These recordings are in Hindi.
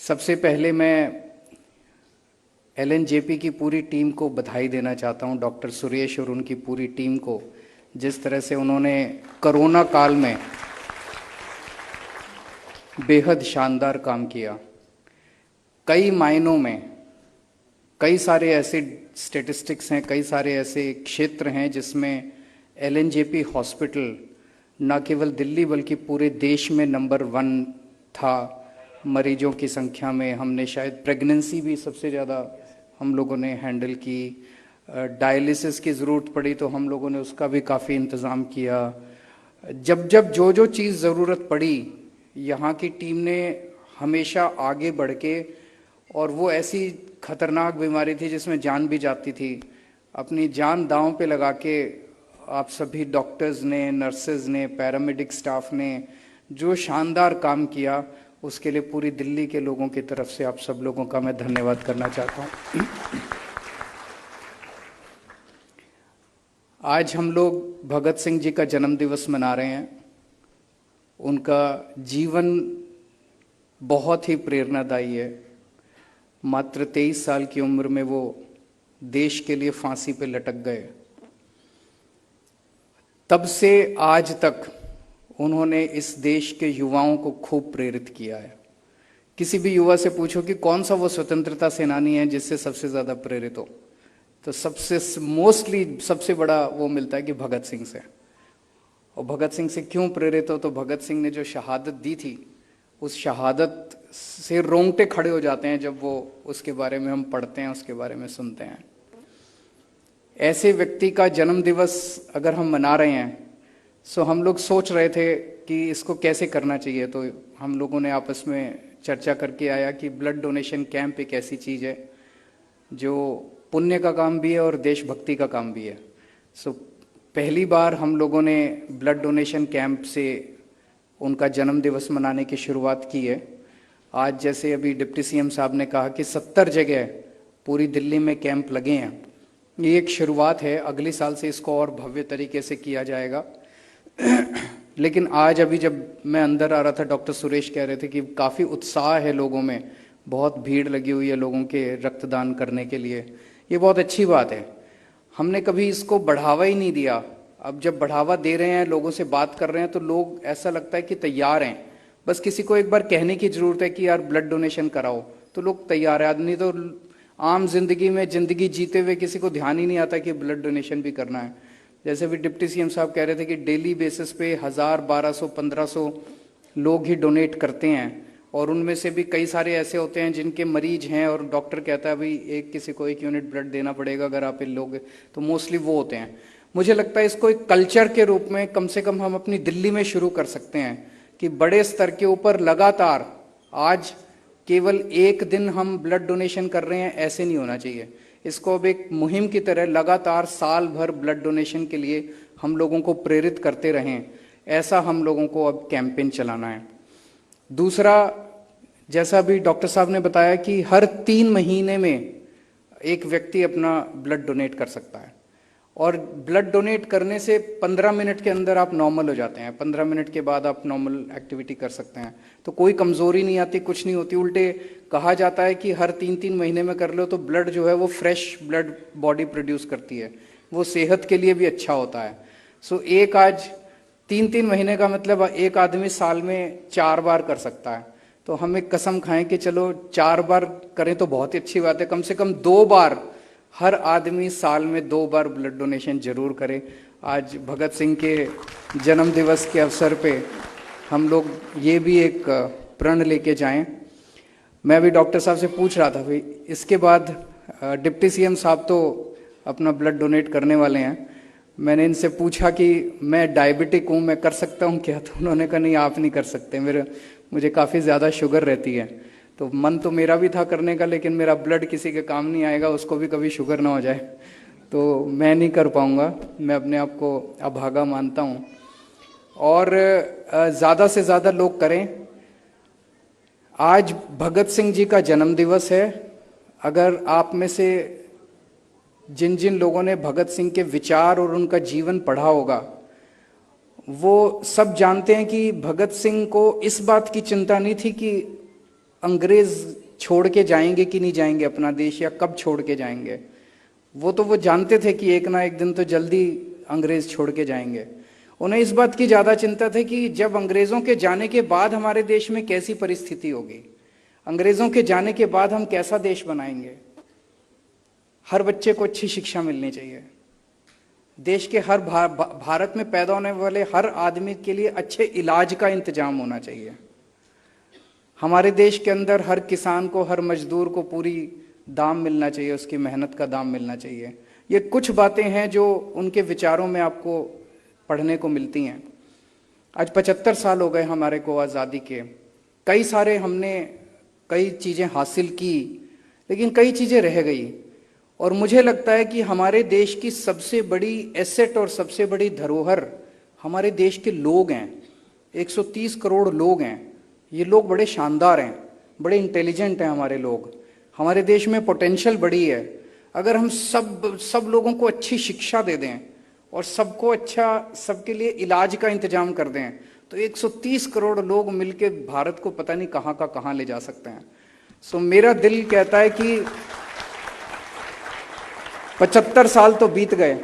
सबसे पहले मैं एलएनजेपी की पूरी टीम को बधाई देना चाहता हूं, डॉक्टर सुरेश और उनकी पूरी टीम को, जिस तरह से उन्होंने कोरोना काल में बेहद शानदार काम किया। कई मायनों में कई सारे ऐसे स्टैटिस्टिक्स हैं, कई सारे ऐसे क्षेत्र हैं जिसमें एलएनजेपी हॉस्पिटल न केवल दिल्ली बल्कि पूरे देश में नंबर 1 था मरीजों की संख्या में। हमने शायद प्रेगनेंसी भी सबसे ज़्यादा हम लोगों ने हैंडल की। डायलिसिस की ज़रूरत पड़ी तो हम लोगों ने उसका भी काफ़ी इंतज़ाम किया। जब जब जो चीज़ ज़रूरत पड़ी, यहाँ की टीम ने हमेशा आगे बढ़ के, और वो ऐसी खतरनाक बीमारी थी जिसमें जान भी जाती थी, अपनी जान दांव पे लगा के आप सभी डॉक्टर्स ने, नर्सेज ने, पैरामेडिक स्टाफ ने जो शानदार काम किया, उसके लिए पूरी दिल्ली के लोगों की तरफ से आप सब लोगों का मैं धन्यवाद करना चाहता हूँ। आज हम लोग भगत सिंह जी का जन्म दिवस मना रहे हैं। उनका जीवन बहुत ही प्रेरणादायी है। मात्र 23 साल की उम्र में वो देश के लिए फांसी पे लटक गए। तब से आज तक उन्होंने इस देश के युवाओं को खूब प्रेरित किया है। किसी भी युवा से पूछो कि कौन सा वो स्वतंत्रता सेनानी है जिससे सबसे ज़्यादा प्रेरित हो, तो सबसे बड़ा वो मिलता है कि भगत सिंह से। और भगत सिंह से क्यों प्रेरित हो, तो भगत सिंह ने जो शहादत दी थी, उस शहादत से रोंगटे खड़े हो जाते हैं जब वो उसके बारे में हम पढ़ते हैं, उसके बारे में सुनते हैं। ऐसे व्यक्ति का जन्म दिवस अगर हम मना रहे हैं, सो हम लोग सोच रहे थे कि इसको कैसे करना चाहिए। तो हम लोगों ने आपस में चर्चा करके आया कि ब्लड डोनेशन कैंप एक ऐसी चीज़ है जो पुण्य का काम भी है और देशभक्ति का काम भी है। सो पहली बार हम लोगों ने ब्लड डोनेशन कैंप से उनका जन्म दिवस मनाने की शुरुआत की है। आज जैसे अभी डिप्टी सीएम साहब ने कहा कि 70 जगह पूरी दिल्ली में कैंप लगे हैं। ये एक शुरुआत है, अगले साल से इसको और भव्य तरीके से किया जाएगा। लेकिन आज अभी जब मैं अंदर आ रहा था, डॉक्टर सुरेश कह रहे थे कि काफ़ी उत्साह है लोगों में, बहुत भीड़ लगी हुई है लोगों के रक्तदान करने के लिए। ये बहुत अच्छी बात है। हमने कभी इसको बढ़ावा ही नहीं दिया। अब जब बढ़ावा दे रहे हैं, लोगों से बात कर रहे हैं, तो लोग ऐसा लगता है कि तैयार हैं। बस किसी को एक बार कहने की ज़रूरत है कि यार ब्लड डोनेशन कराओ, तो लोग तैयार है। आदमी तो आम जिंदगी में ज़िंदगी जीते हुए किसी को ध्यान ही नहीं आता कि ब्लड डोनेशन भी करना है। जैसे भी डिप्टी सीएम साहब कह रहे थे कि डेली बेसिस पे 1000, 1200, 1500 लोग ही डोनेट करते हैं, और उनमें से भी कई सारे ऐसे होते हैं जिनके मरीज हैं और डॉक्टर कहता है भाई किसी को 1 यूनिट ब्लड देना पड़ेगा अगर आप इन लोगे, तो मोस्टली वो होते हैं। मुझे लगता है इसको एक कल्चर के रूप में कम से कम हम अपनी दिल्ली में शुरू कर सकते हैं कि बड़े स्तर के ऊपर लगातार, आज केवल एक दिन हम ब्लड डोनेशन कर रहे हैं ऐसे नहीं होना चाहिए। इसको अब एक मुहिम की तरह लगातार साल भर ब्लड डोनेशन के लिए हम लोगों को प्रेरित करते रहें, ऐसा हम लोगों को अब कैंपेन चलाना है। दूसरा, जैसा भी डॉक्टर साहब ने बताया कि हर 3 महीने में एक व्यक्ति अपना ब्लड डोनेट कर सकता है, और ब्लड डोनेट करने से 15 मिनट के अंदर आप नॉर्मल हो जाते हैं। 15 मिनट के बाद आप नॉर्मल एक्टिविटी कर सकते हैं, तो कोई कमज़ोरी नहीं आती, कुछ नहीं होती। उल्टे कहा जाता है कि हर 3-3 महीने में कर लो तो ब्लड जो है वो फ्रेश ब्लड बॉडी प्रोड्यूस करती है, वो सेहत के लिए भी अच्छा होता है। सो एक आज 3-3 महीने का मतलब एक आदमी साल में 4 बार कर सकता है। तो हम एक कसम खाएं कि चलो 4 बार करें तो बहुत ही अच्छी बात है, कम से कम 2 बार हर आदमी साल में 2 बार ब्लड डोनेशन जरूर करे। आज भगत सिंह के जन्म दिवस के अवसर पे हम लोग ये भी एक प्रण लेके जाएं। मैं भी डॉक्टर साहब से पूछ रहा था भाई इसके बाद डिप्टी सीएम साहब तो अपना ब्लड डोनेट करने वाले हैं। मैंने इनसे पूछा कि मैं डायबिटिक हूँ, मैं कर सकता हूँ क्या? तो उन्होंने कहा नहीं, आप नहीं कर सकते, मुझे काफ़ी ज़्यादा शुगर रहती है। तो मन तो मेरा भी था करने का, लेकिन मेरा ब्लड किसी के काम नहीं आएगा, उसको भी कभी शुगर ना हो जाए, तो मैं नहीं कर पाऊँगा। मैं अपने आप को अभागा मानता हूँ। और ज़्यादा से ज़्यादा लोग करें। आज भगत सिंह जी का जन्म दिवस है। अगर आप में से जिन जिन लोगों ने भगत सिंह के विचार और उनका जीवन पढ़ा होगा, वो सब जानते हैं कि भगत सिंह को इस बात की चिंता नहीं थी कि अंग्रेज छोड़ के जाएंगे कि नहीं जाएंगे अपना देश, या कब छोड़ के जाएंगे, वो जानते थे कि एक ना एक दिन तो जल्दी अंग्रेज छोड़ के जाएंगे। उन्हें इस बात की ज़्यादा चिंता थी कि जब अंग्रेज़ों के जाने के बाद हमारे देश में कैसी परिस्थिति होगी, अंग्रेज़ों के जाने के बाद हम कैसा देश बनाएंगे। हर बच्चे को अच्छी शिक्षा मिलनी चाहिए, देश के हर भारत में पैदा होने वाले हर आदमी के लिए अच्छे इलाज का इंतजाम होना चाहिए। हमारे देश के अंदर हर किसान को, हर मजदूर को पूरी दाम मिलना चाहिए, उसकी मेहनत का दाम मिलना चाहिए। ये कुछ बातें हैं जो उनके विचारों में आपको पढ़ने को मिलती हैं। आज 75 साल हो गए हमारे को आज़ादी के। हमने कई चीज़ें हासिल की, लेकिन कई चीज़ें रह गई। और मुझे लगता है कि हमारे देश की सबसे बड़ी एसेट और सबसे बड़ी धरोहर हमारे देश के लोग हैं। 130 करोड़ लोग हैं। ये लोग बड़े शानदार हैं, बड़े इंटेलिजेंट हैं हमारे लोग। हमारे देश में पोटेंशियल बड़ी है। अगर हम सब लोगों को अच्छी शिक्षा दे दें और सबके लिए इलाज का इंतजाम कर दें, तो 130 करोड़ लोग मिलकर भारत को पता नहीं कहाँ का कहाँ ले जा सकते हैं। सो मेरा दिल कहता है कि 75 साल तो बीत गए,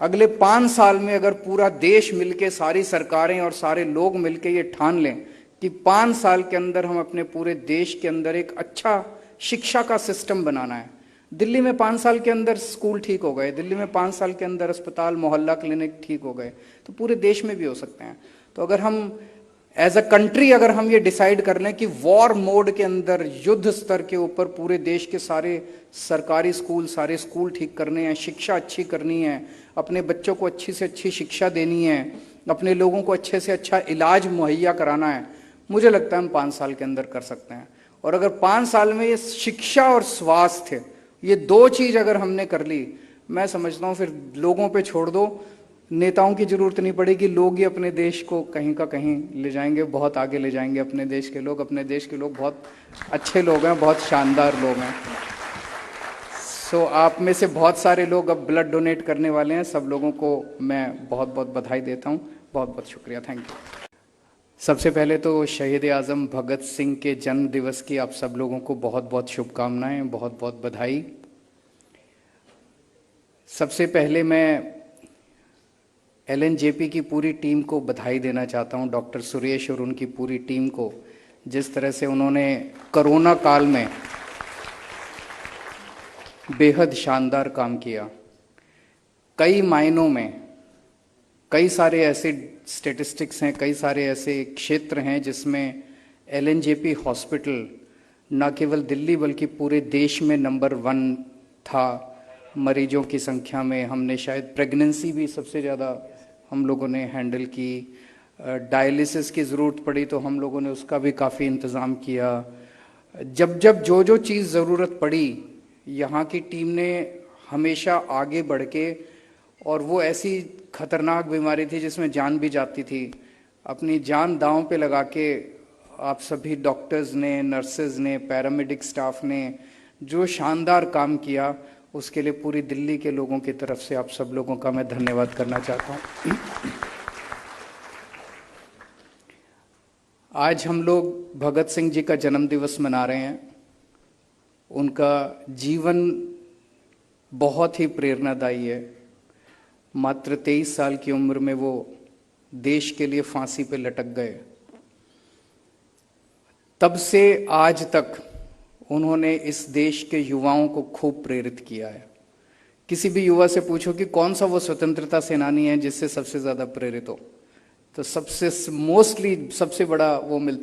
अगले 5 साल में अगर पूरा देश मिलके, सारी सरकारें और सारे लोग मिलके ये ठान लें कि 5 साल के अंदर हम अपने पूरे देश के अंदर एक अच्छा शिक्षा का सिस्टम बनाना है। दिल्ली में 5 साल के अंदर स्कूल ठीक हो गए, दिल्ली में 5 साल के अंदर अस्पताल, मोहल्ला क्लिनिक ठीक हो गए, तो पूरे देश में भी हो सकते हैं। तो अगर हम एज अ कंट्री अगर हम ये डिसाइड कर लें कि वॉर मोड के अंदर, युद्ध स्तर के ऊपर पूरे देश के सारे सरकारी स्कूल, सारे स्कूल ठीक करने हैं, शिक्षा अच्छी करनी है, अपने बच्चों को अच्छी से अच्छी शिक्षा देनी है, अपने लोगों को अच्छे से अच्छा इलाज मुहैया कराना है, मुझे लगता है हम 5 साल के अंदर कर सकते हैं। और अगर 5 साल में ये शिक्षा और स्वास्थ्य, ये 2 चीज अगर हमने कर ली, मैं समझता हूँ फिर लोगों पे छोड़ दो, नेताओं की जरूरत नहीं पड़ेगी। लोग ही अपने देश को कहीं का कहीं ले जाएंगे, बहुत आगे ले जाएंगे अपने देश के लोग। अपने देश के लोग बहुत अच्छे लोग हैं, बहुत शानदार लोग हैं। सो आप में से बहुत सारे लोग अब ब्लड डोनेट करने वाले हैं। सब लोगों को मैं बहुत बहुत बधाई देता हूँ। बहुत बहुत शुक्रिया, थैंक यू। सबसे पहले तो शहीद आज़म भगत सिंह के जन्म दिवस की आप सब लोगों को बहुत बहुत शुभकामनाएं, बहुत बहुत बधाई। सबसे पहले मैं LNJP की पूरी टीम को बधाई देना चाहता हूं, डॉक्टर सुरेश और उनकी पूरी टीम को, जिस तरह से उन्होंने कोरोना काल में बेहद शानदार काम किया। कई मायनों में कई सारे ऐसे स्टैटिस्टिक्स हैं, कई सारे ऐसे क्षेत्र हैं जिसमें LNJP हॉस्पिटल न केवल दिल्ली बल्कि पूरे देश में नंबर 1 था मरीजों की संख्या में। हमने शायद प्रेगनेंसी भी सबसे ज़्यादा हम लोगों ने हैंडल की। डायलिसिस की ज़रूरत पड़ी तो हम लोगों ने उसका भी काफ़ी इंतज़ाम किया। जब जो चीज़ ज़रूरत पड़ी, यहाँ की टीम ने हमेशा आगे बढ़ के, और वो ऐसी खतरनाक बीमारी थी जिसमें जान भी जाती थी, अपनी जान दांव पे लगा के आप सभी डॉक्टर्स ने, नर्सेज ने, पैरामेडिक स्टाफ ने जो शानदार काम किया, उसके लिए पूरी दिल्ली के लोगों की तरफ से आप सब लोगों का मैं धन्यवाद करना चाहता हूँ। आज हम लोग भगत सिंह जी का जन्म दिवस मना रहे हैं। उनका जीवन बहुत ही प्रेरणादायी है। मात्र 23 साल की उम्र में वो देश के लिए फांसी पे लटक गए। तब से आज तक उन्होंने इस देश के युवाओं को खूब प्रेरित किया है। किसी भी युवा से पूछो कि कौन सा वो स्वतंत्रता सेनानी है जिससे सबसे ज़्यादा प्रेरित हो, तो सबसे बड़ा वो मिलता है